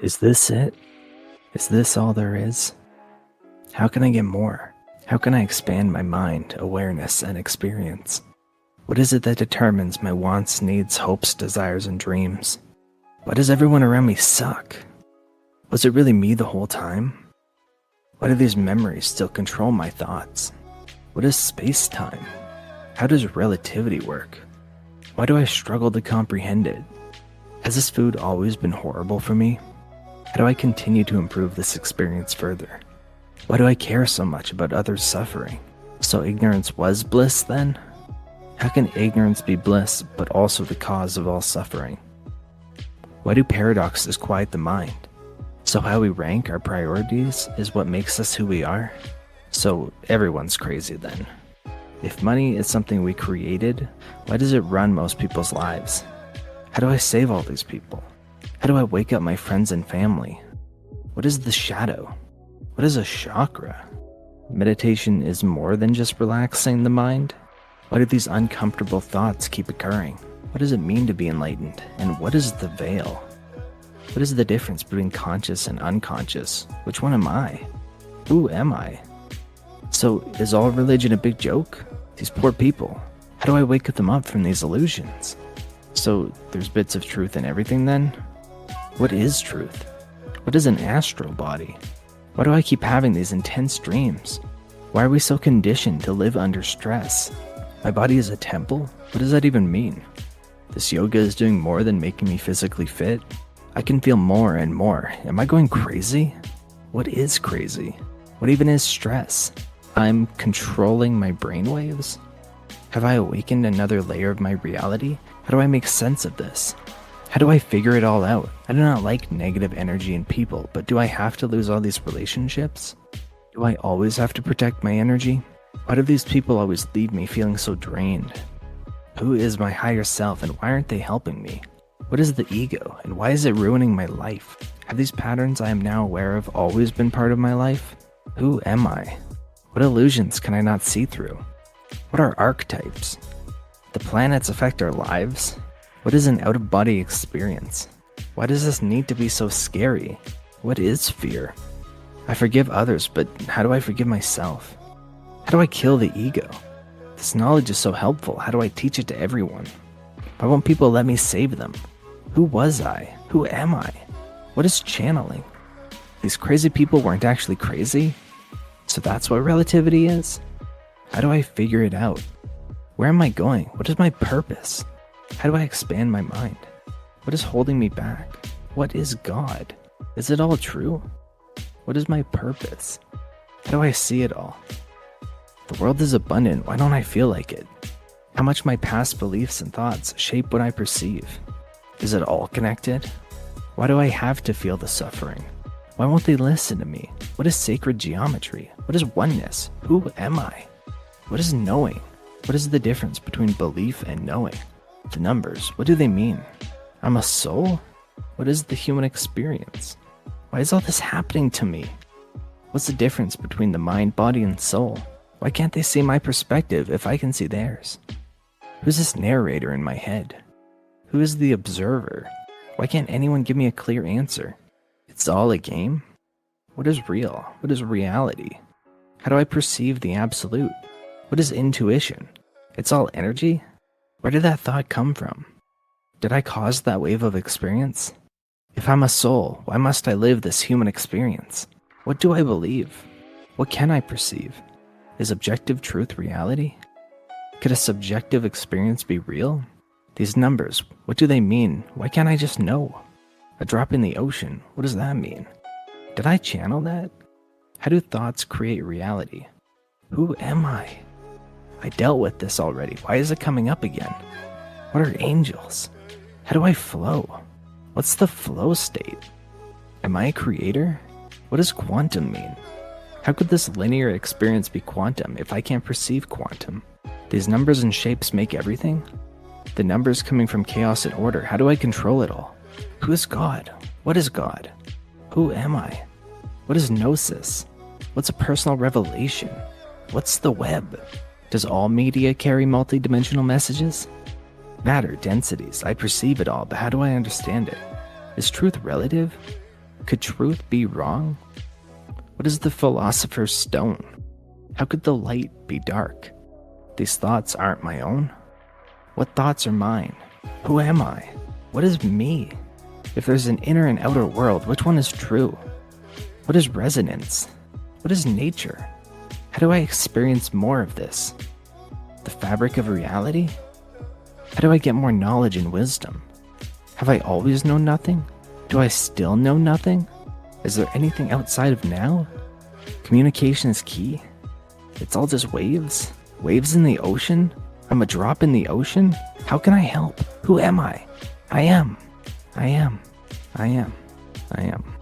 Is this it? Is this all there is? How can I get more? How can I expand my mind, awareness, and experience? What is it that determines my wants, needs, hopes, desires, and dreams? Why does everyone around me suck? Was it really me the whole time? Why do these memories still control my thoughts? What is space-time? How does relativity work? Why do I struggle to comprehend it? Has this food always been horrible for me? How do I continue to improve this experience further? Why do I care so much about others suffering? So ignorance was bliss then? How can ignorance be bliss, but also the cause of all suffering? Why do paradoxes quiet the mind? So how we rank our priorities is what makes us who we are? So everyone's crazy then. If money is something we created, why does it run most people's lives? How do I save all these people? How do I wake up my friends and family? What is the shadow? What is a chakra? Meditation is more than just relaxing the mind. Why do these uncomfortable thoughts keep occurring? What does it mean to be enlightened? And what is the veil? What is the difference between conscious and unconscious? Which one am I? Who am I? So is all religion a big joke? These poor people. How do I wake them up from these illusions? So there's bits of truth in everything then? What is truth? What is an astral body? Why do I keep having these intense dreams? Why are we so conditioned to live under stress? My body is a temple? What does that even mean? This yoga is doing more than making me physically fit? I can feel more and more. Am I going crazy? What is crazy? What even is stress? I'm controlling my brainwaves? Have I awakened another layer of my reality? How do I make sense of this? How do I figure it all out? I do not like negative energy in people, but do I have to lose all these relationships? Do I always have to protect my energy? Why do these people always leave me feeling so drained? Who is my higher self and why aren't they helping me? What is the ego and why is it ruining my life? Have these patterns I am now aware of always been part of my life? Who am I? What illusions can I not see through? What are archetypes? The planets affect our lives? What is an out-of-body experience? Why does this need to be so scary? What is fear? I forgive others, but how do I forgive myself? How do I kill the ego? This knowledge is so helpful. How do I teach it to everyone? Why won't people let me save them? Who was I? Who am I? What is channeling? These crazy people weren't actually crazy? So that's what relativity is? How do I figure it out? Where am I going? What is my purpose? How do I expand my mind? What is holding me back? What is God? Is it all true? What is my purpose? How do I see it all? The world is abundant. Why don't I feel like it? How much my past beliefs and thoughts shape what I perceive? Is it all connected? Why do I have to feel the suffering? Why won't they listen to me? What is sacred geometry? What is oneness? Who am I? What is knowing? What is the difference between belief and knowing? The numbers, what do they mean? I'm a soul? What is the human experience? Why is all this happening to me? What's the difference between the mind, body, and soul? Why can't they see my perspective if I can see theirs? Who's this narrator in my head? Who is the observer? Why can't anyone give me a clear answer? It's all a game? What is real? What is reality? How do I perceive the absolute? What is intuition? It's all energy? Where did that thought come from? Did I cause that wave of experience? If I'm a soul, why must I live this human experience? What do I believe? What can I perceive? Is objective truth reality? Could a subjective experience be real? These numbers, what do they mean? Why can't I just know? A drop in the ocean, what does that mean? Did I channel that? How do thoughts create reality? Who am I? I dealt with this already. Why is it coming up again? What are angels? How do I flow? What's the flow state? Am I a creator? What does quantum mean? How could this linear experience be quantum if I can't perceive quantum? These numbers and shapes make everything? The numbers coming from chaos and order, how do I control it all? Who is God? What is God? Who am I? What is gnosis? What's a personal revelation? What's the web? Does all media carry multidimensional messages? Matter, densities, I perceive it all, but how do I understand it? Is truth relative? Could truth be wrong? What is the philosopher's stone? How could the light be dark? These thoughts aren't my own. What thoughts are mine? Who am I? What is me? If there's an inner and outer world, which one is true? What is resonance? What is nature? How do I experience more of this? The fabric of reality? How do I get more knowledge and wisdom? Have I always known nothing? Do I still know nothing? Is there anything outside of now? Communication is key. It's all just waves? Waves in the ocean? I'm a drop in the ocean? How can I help? Who am I? I am. I am. I am. I am.